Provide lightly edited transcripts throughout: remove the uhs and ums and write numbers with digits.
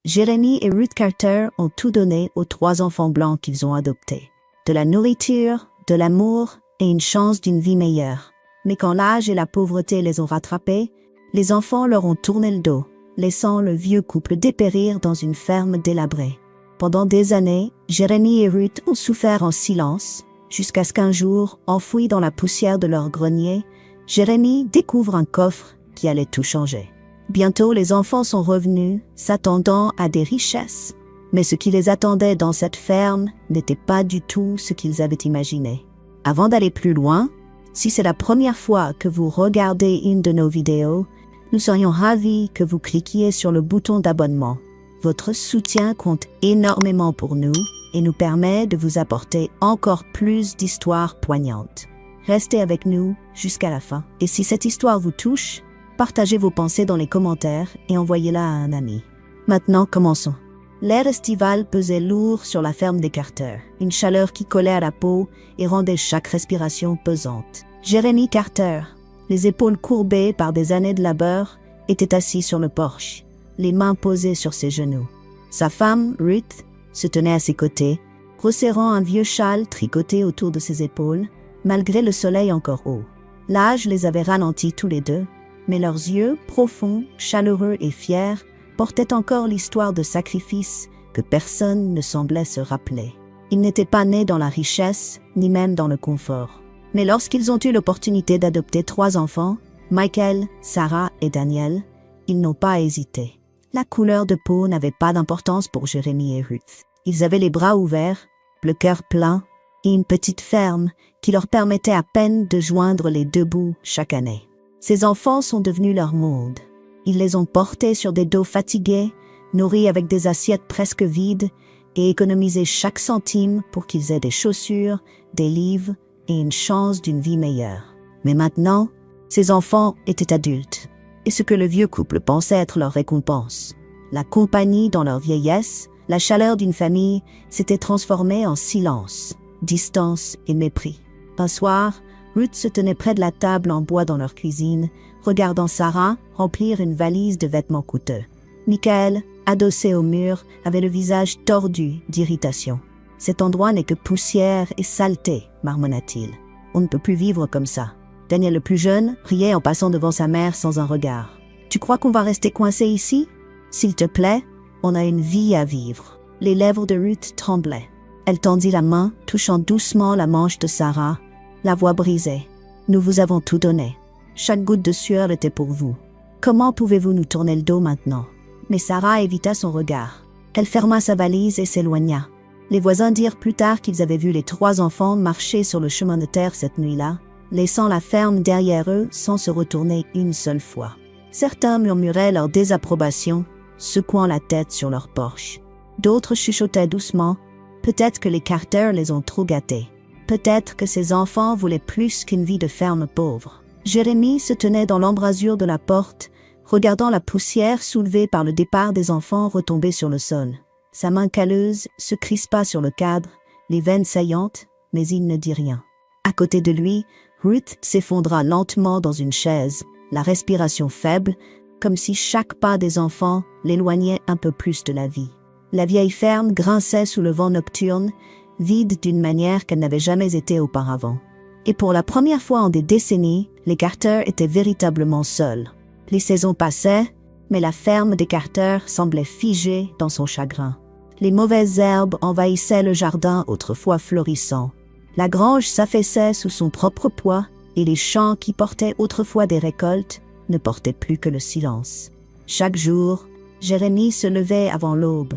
Jeremy et Ruth Carter ont tout donné aux 3 enfants blancs qu'ils ont adoptés. De la nourriture, de l'amour et une chance d'une vie meilleure. Mais quand l'âge et la pauvreté les ont rattrapés, les enfants leur ont tourné le dos, laissant le vieux couple dépérir dans une ferme délabrée. Pendant des années, Jeremy et Ruth ont souffert en silence, jusqu'à ce qu'un jour, enfoui dans la poussière de leur grenier, Jeremy découvre un coffre qui allait tout changer. Bientôt, les enfants sont revenus, s'attendant à des richesses. Mais ce qui les attendait dans cette ferme n'était pas du tout ce qu'ils avaient imaginé. Avant d'aller plus loin, si c'est la première fois que vous regardez une de nos vidéos, nous serions ravis que vous cliquiez sur le bouton d'abonnement. Votre soutien compte énormément pour nous et nous permet de vous apporter encore plus d'histoires poignantes. Restez avec nous jusqu'à la fin. Et si cette histoire vous touche, partagez vos pensées dans les commentaires et envoyez-la à un ami. Maintenant, commençons. L'air estival pesait lourd sur la ferme des Carter, une chaleur qui collait à la peau et rendait chaque respiration pesante. Jeremy Carter, les épaules courbées par des années de labeur, était assis sur le porche, les mains posées sur ses genoux. Sa femme, Ruth, se tenait à ses côtés, resserrant un vieux châle tricoté autour de ses épaules, malgré le soleil encore haut. L'âge les avait ralentis tous les deux, mais leurs yeux, profonds, chaleureux et fiers, portaient encore l'histoire de sacrifice que personne ne semblait se rappeler. Ils n'étaient pas nés dans la richesse, ni même dans le confort. Mais lorsqu'ils ont eu l'opportunité d'adopter 3 enfants, Michael, Sarah et Daniel, ils n'ont pas hésité. La couleur de peau n'avait pas d'importance pour Jeremy et Ruth. Ils avaient les bras ouverts, le cœur plein et une petite ferme qui leur permettait à peine de joindre les 2 bouts chaque année. Ces enfants sont devenus leur monde. Ils les ont portés sur des dos fatigués, nourris avec des assiettes presque vides et économisé chaque centime pour qu'ils aient des chaussures, des livres et une chance d'une vie meilleure. Mais maintenant, ces enfants étaient adultes. Et ce que le vieux couple pensait être leur récompense, la compagnie dans leur vieillesse, la chaleur d'une famille, s'était transformée en silence, distance et mépris. Un soir, Ruth se tenait près de la table en bois dans leur cuisine, regardant Sarah remplir une valise de vêtements coûteux. Michael, adossé au mur, avait le visage tordu d'irritation. « Cet endroit n'est que poussière et saleté, marmonna-t-il. On ne peut plus vivre comme ça. » Daniel le plus jeune riait en passant devant sa mère sans un regard. « Tu crois qu'on va rester coincé ici? S'il te plaît, on a une vie à vivre. » Les lèvres de Ruth tremblaient. Elle tendit la main, touchant doucement la manche de Sarah, la voix brisée. « Nous vous avons tout donné. Chaque goutte de sueur était pour vous. Comment pouvez-vous nous tourner le dos maintenant? » Mais Sarah évita son regard. Elle ferma sa valise et s'éloigna. Les voisins dirent plus tard qu'ils avaient vu les 3 enfants marcher sur le chemin de terre cette nuit-là, laissant la ferme derrière eux sans se retourner une seule fois. Certains murmuraient leur désapprobation, secouant la tête sur leur porche. D'autres chuchotaient doucement, peut-être que les Carter les ont trop gâtés. Peut-être que ces enfants voulaient plus qu'une vie de ferme pauvre. Jeremy se tenait dans l'embrasure de la porte, regardant la poussière soulevée par le départ des enfants retomber sur le sol. Sa main calleuse se crispa sur le cadre, les veines saillantes, mais il ne dit rien. À côté de lui, Ruth s'effondra lentement dans une chaise, la respiration faible, comme si chaque pas des enfants l'éloignait un peu plus de la vie. La vieille ferme grinçait sous le vent nocturne, vide d'une manière qu'elle n'avait jamais été auparavant. Et pour la première fois en des décennies, les Carter étaient véritablement seuls. Les saisons passaient, mais la ferme des Carter semblait figée dans son chagrin. Les mauvaises herbes envahissaient le jardin autrefois florissant. La grange s'affaissait sous son propre poids et les champs qui portaient autrefois des récoltes ne portaient plus que le silence. Chaque jour, Jeremy se levait avant l'aube,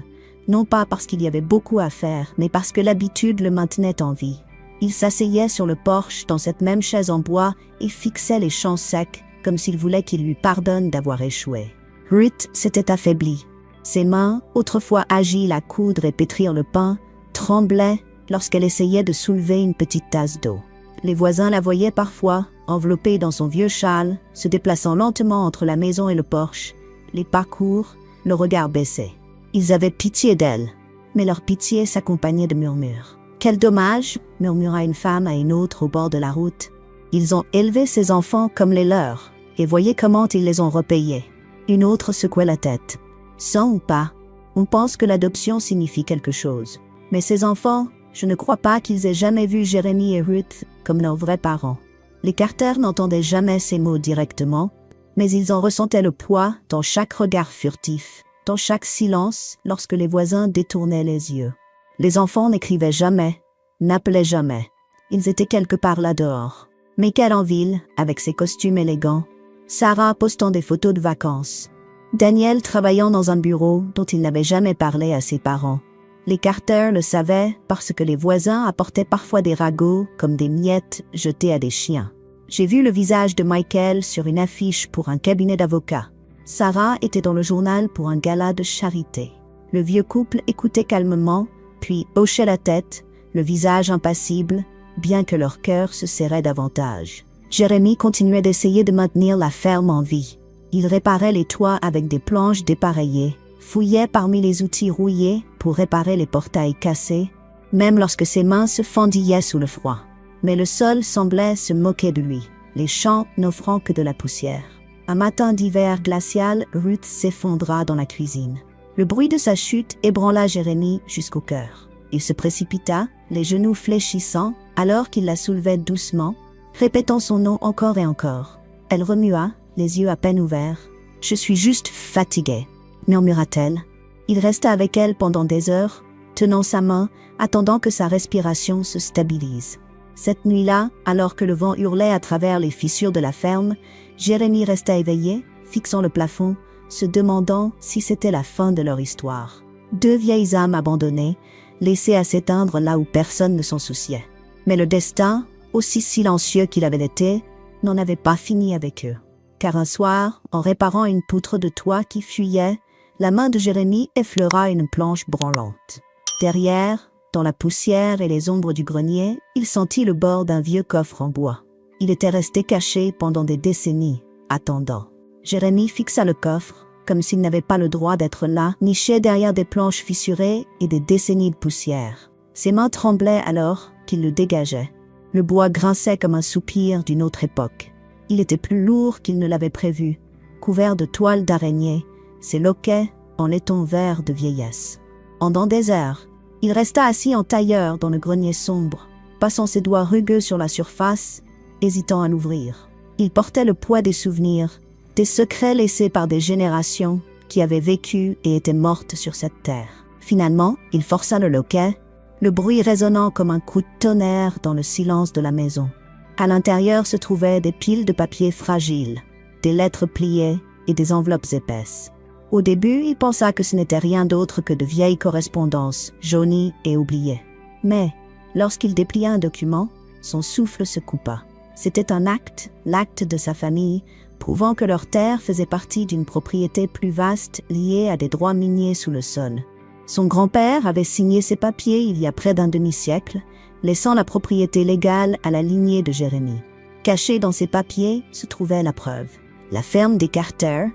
non pas parce qu'il y avait beaucoup à faire, mais parce que l'habitude le maintenait en vie. Il s'asseyait sur le porche dans cette même chaise en bois et fixait les champs secs comme s'il voulait qu'il lui pardonne d'avoir échoué. Ruth s'était affaiblie. Ses mains, autrefois agiles à coudre et pétrir le pain, tremblaient lorsqu'elle essayait de soulever une petite tasse d'eau. Les voisins la voyaient parfois, enveloppée dans son vieux châle, se déplaçant lentement entre la maison et le porche, les pas courts, le regard baissé. Ils avaient pitié d'elle, mais leur pitié s'accompagnait de murmures. « Quel dommage !» murmura une femme à une autre au bord de la route. « Ils ont élevé ces enfants comme les leurs, et voyez comment ils les ont repayés. » Une autre secouait la tête. « Sang ou pas, On pense que l'adoption signifie quelque chose. Mais ces enfants, je ne crois pas qu'ils aient jamais vu Jérémie et Ruth comme leurs vrais parents. Les Carter n'entendaient jamais ces mots directement, mais ils en ressentaient le poids dans chaque regard furtif, dans chaque silence lorsque les voisins détournaient les yeux. Les enfants n'écrivaient jamais, n'appelaient jamais. Ils étaient quelque part là dehors. Michael en ville, avec ses costumes élégants. Sarah postant des photos de vacances. Daniel travaillant dans un bureau dont il n'avait jamais parlé à ses parents. Les Carter le savaient parce que les voisins apportaient parfois des ragots comme des miettes jetées à des chiens. J'ai vu le visage de Michael sur une affiche pour un cabinet d'avocats. Sarah était dans le journal pour un gala de charité. Le vieux couple écoutait calmement, puis hochait la tête, le visage impassible, bien que leur cœur se serrait davantage. Jérémie continuait d'essayer de maintenir la ferme en vie. Il réparait les toits avec des planches dépareillées, fouillait parmi les outils rouillés pour réparer les portails cassés, même lorsque ses mains se fendillaient sous le froid. Mais le sol semblait se moquer de lui, les champs n'offrant que de la poussière. Un matin d'hiver glacial, Ruth s'effondra dans la cuisine. Le bruit de sa chute ébranla Jérémie jusqu'au cœur. Il se précipita, les genoux fléchissants, alors qu'il la soulevait doucement, répétant son nom encore et encore. Elle remua, les yeux à peine ouverts. « Je suis juste fatiguée », murmura-t-elle. Il resta avec elle pendant des heures, tenant sa main, attendant que sa respiration se stabilise. Cette nuit-là, alors que le vent hurlait à travers les fissures de la ferme, Jérémie resta éveillé, fixant le plafond, se demandant si c'était la fin de leur histoire. Deux vieilles âmes abandonnées, laissées à s'éteindre là où personne ne s'en souciait. Mais le destin, aussi silencieux qu'il avait été, n'en avait pas fini avec eux. Car un soir, en réparant une poutre de toit qui fuyait, la main de Jérémie effleura une planche branlante. Derrière, dans la poussière et les ombres du grenier, il sentit le bord d'un vieux coffre en bois. Il était resté caché pendant des décennies, attendant. Jérémie fixa le coffre, comme s'il n'avait pas le droit d'être là, niché derrière des planches fissurées et des décennies de poussière. Ses mains tremblaient alors qu'il le dégageait. Le bois grinçait comme un soupir d'une autre époque. Il était plus lourd qu'il ne l'avait prévu, couvert de toiles d'araignée, ses loquets en laiton vert de vieillesse. Pendant des heures, il resta assis en tailleur dans le grenier sombre, passant ses doigts rugueux sur la surface, hésitant à l'ouvrir. Il portait le poids des souvenirs, des secrets laissés par des générations qui avaient vécu et étaient mortes sur cette terre. Finalement, il força le loquet, le bruit résonnant comme un coup de tonnerre dans le silence de la maison. À l'intérieur se trouvaient des piles de papier fragiles, des lettres pliées et des enveloppes épaisses. Au début, il pensa que ce n'était rien d'autre que de vieilles correspondances, jaunies et oubliées. Mais, lorsqu'il déplia un document, son souffle se coupa. C'était un acte, l'acte de sa famille, prouvant que leur terre faisait partie d'une propriété plus vaste liée à des droits miniers sous le sol. Son grand-père avait signé ces papiers il y a près d'un demi-siècle, laissant la propriété légale à la lignée de Jérémie. Cachée dans ces papiers se trouvait la preuve. La ferme des Carter,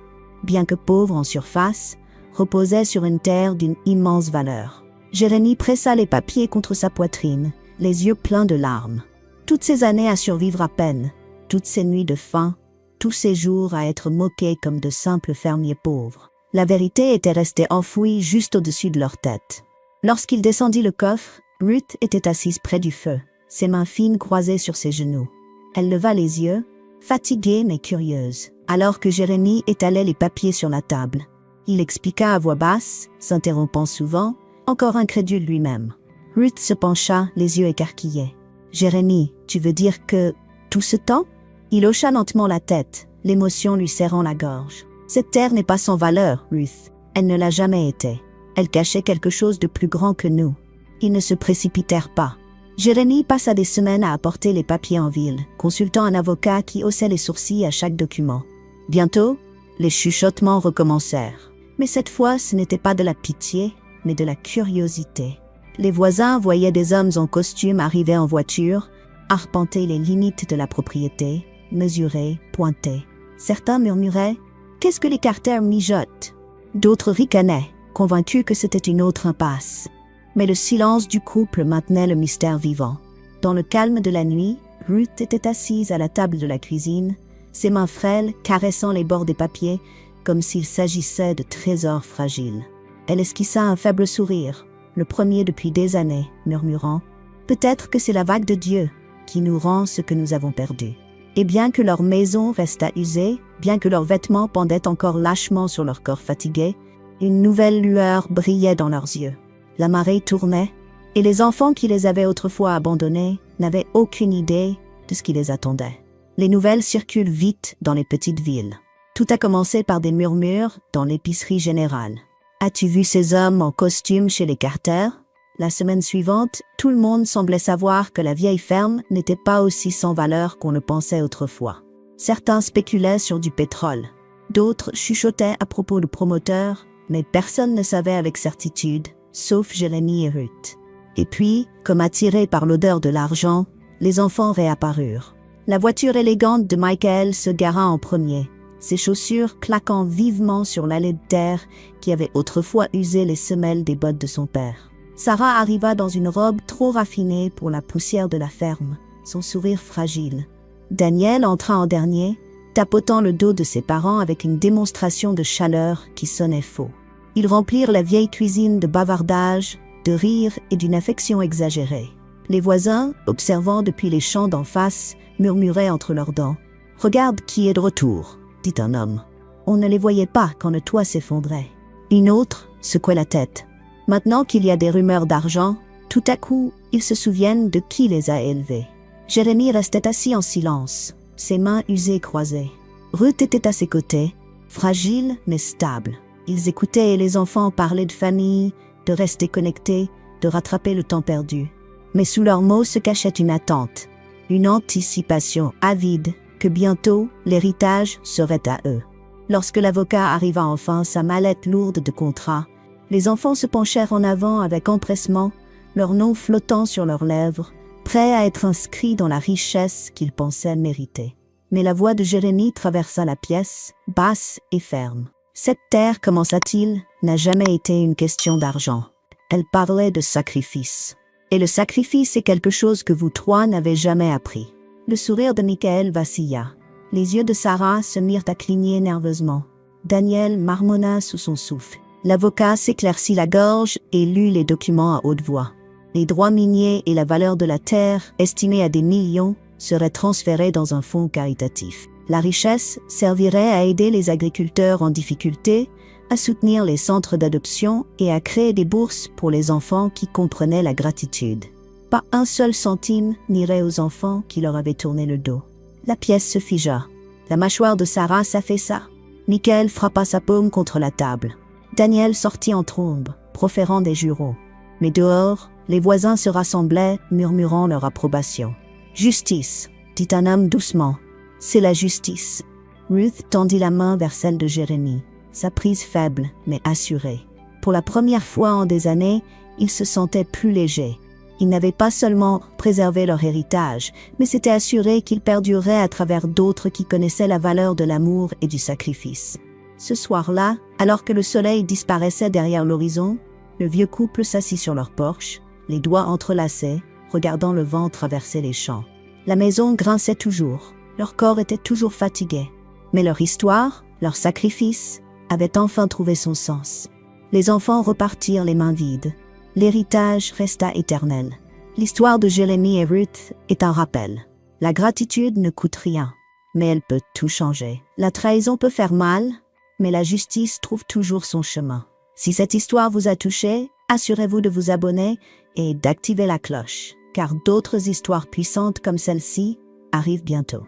bien que pauvre en surface, reposait sur une terre d'une immense valeur. Jérémie pressa les papiers contre sa poitrine, les yeux pleins de larmes. Toutes ces années à survivre à peine, toutes ces nuits de faim, tous ces jours à être moqués comme de simples fermiers pauvres. La vérité était restée enfouie juste au-dessus de leur tête. Lorsqu'il descendit le coffre, Ruth était assise près du feu, ses mains fines croisées sur ses genoux. Elle leva les yeux, fatiguée mais curieuse, alors que Jérémie étalait les papiers sur la table. Il expliqua à voix basse, s'interrompant souvent, encore incrédule lui-même. Ruth se pencha, les yeux écarquillés. « Jérémie, tu veux dire que tout ce temps ?» Il hocha lentement la tête, l'émotion lui serrant la gorge. « Cette terre n'est pas sans valeur, Ruth. Elle ne l'a jamais été. Elle cachait quelque chose de plus grand que nous. » Ils ne se précipitèrent pas. Jérémie passa des semaines à apporter les papiers en ville, consultant un avocat qui haussait les sourcils à chaque document. Bientôt, les chuchotements recommencèrent. Mais cette fois, ce n'était pas de la pitié, mais de la curiosité. Les voisins voyaient des hommes en costume arriver en voiture, arpenter les limites de la propriété, mesurer, pointer. Certains murmuraient « Qu'est-ce que les Carter mijotent ?» D'autres ricanaient, convaincus que c'était une autre impasse. Mais le silence du couple maintenait le mystère vivant. Dans le calme de la nuit, Ruth était assise à la table de la cuisine, ses mains frêles caressant les bords des papiers comme s'il s'agissait de trésors fragiles. Elle esquissa un faible sourire, le premier depuis des années, murmurant « Peut-être que c'est la vague de Dieu qui nous rend ce que nous avons perdu. » Et bien que leur maison restât usée, bien que leurs vêtements pendaient encore lâchement sur leur corps fatigué, une nouvelle lueur brillait dans leurs yeux. La marée tournait, et les enfants qui les avaient autrefois abandonnés n'avaient aucune idée de ce qui les attendait. Les nouvelles circulent vite dans les petites villes. Tout a commencé par des murmures dans l'épicerie générale. « As-tu vu ces hommes en costume chez les Carter ?» La semaine suivante, tout le monde semblait savoir que la vieille ferme n'était pas aussi sans valeur qu'on le pensait autrefois. Certains spéculaient sur du pétrole. D'autres chuchotaient à propos du promoteur, mais personne ne savait avec certitude, sauf Jérémie et Ruth. Et puis, comme attirés par l'odeur de l'argent, les enfants réapparurent. La voiture élégante de Michael se gara en premier, ses chaussures claquant vivement sur l'allée de terre qui avait autrefois usé les semelles des bottes de son père. Sarah arriva dans une robe trop raffinée pour la poussière de la ferme, son sourire fragile. Daniel entra en dernier, tapotant le dos de ses parents avec une démonstration de chaleur qui sonnait faux. Ils remplirent la vieille cuisine de bavardages, de rires et d'une affection exagérée. Les voisins, observant depuis les champs d'en face, murmuraient entre leurs dents. « Regarde qui est de retour », dit un homme. On ne les voyait pas quand le toit s'effondrait. Une autre secouait la tête. Maintenant qu'il y a des rumeurs d'argent, tout à coup, ils se souviennent de qui les a élevés. Jérémie restait assis en silence, ses mains usées croisées. Ruth était à ses côtés, fragile mais stable. Ils écoutaient les enfants parler de famille, de rester connectés, de rattraper le temps perdu. Mais sous leurs mots se cachait une attente, une anticipation avide que bientôt l'héritage serait à eux. Lorsque l'avocat arriva enfin sa mallette lourde de contrats, les enfants se penchèrent en avant avec empressement, leurs noms flottant sur leurs lèvres, prêts à être inscrits dans la richesse qu'ils pensaient mériter. Mais la voix de Jérémie traversa la pièce, basse et ferme. Cette terre, commença-t-il, n'a jamais été une question d'argent. Elle parlait de sacrifice. Et le sacrifice est quelque chose que vous trois n'avez jamais appris. Le sourire de Michael vacilla. Les yeux de Sarah se mirent à cligner nerveusement. Daniel marmonna sous son souffle. L'avocat s'éclaircit la gorge et lut les documents à haute voix. Les droits miniers et la valeur de la terre, estimés à des millions, seraient transférés dans un fonds caritatif. La richesse servirait à aider les agriculteurs en difficulté, à soutenir les centres d'adoption et à créer des bourses pour les enfants qui comprenaient la gratitude. Pas un seul centime n'irait aux enfants qui leur avaient tourné le dos. La pièce se figea. La mâchoire de Sarah s'affaissa. Michael frappa sa paume contre la table. Daniel sortit en trombe, proférant des jurons. Mais dehors, les voisins se rassemblaient, murmurant leur approbation. « Justice », dit un homme doucement. « C'est la justice. » Ruth tendit la main vers celle de Jérémie, sa prise faible, mais assurée. Pour la première fois en des années, ils se sentaient plus légers. Ils n'avaient pas seulement préservé leur héritage, mais s'étaient assurés qu'ils perdureraient à travers d'autres qui connaissaient la valeur de l'amour et du sacrifice. Ce soir-là, alors que le soleil disparaissait derrière l'horizon, le vieux couple s'assit sur leur porche, les doigts entrelacés, regardant le vent traverser les champs. La maison grinçait toujours, leur corps était toujours fatigué, mais leur histoire, leur sacrifice, avait enfin trouvé son sens. Les enfants repartirent les mains vides. L'héritage resta éternel. L'histoire de Jérémie et Ruth est un rappel. La gratitude ne coûte rien, mais elle peut tout changer. La trahison peut faire mal, mais la justice trouve toujours son chemin. Si cette histoire vous a touché, assurez-vous de vous abonner et d'activer la cloche, car d'autres histoires puissantes comme celle-ci arrivent bientôt.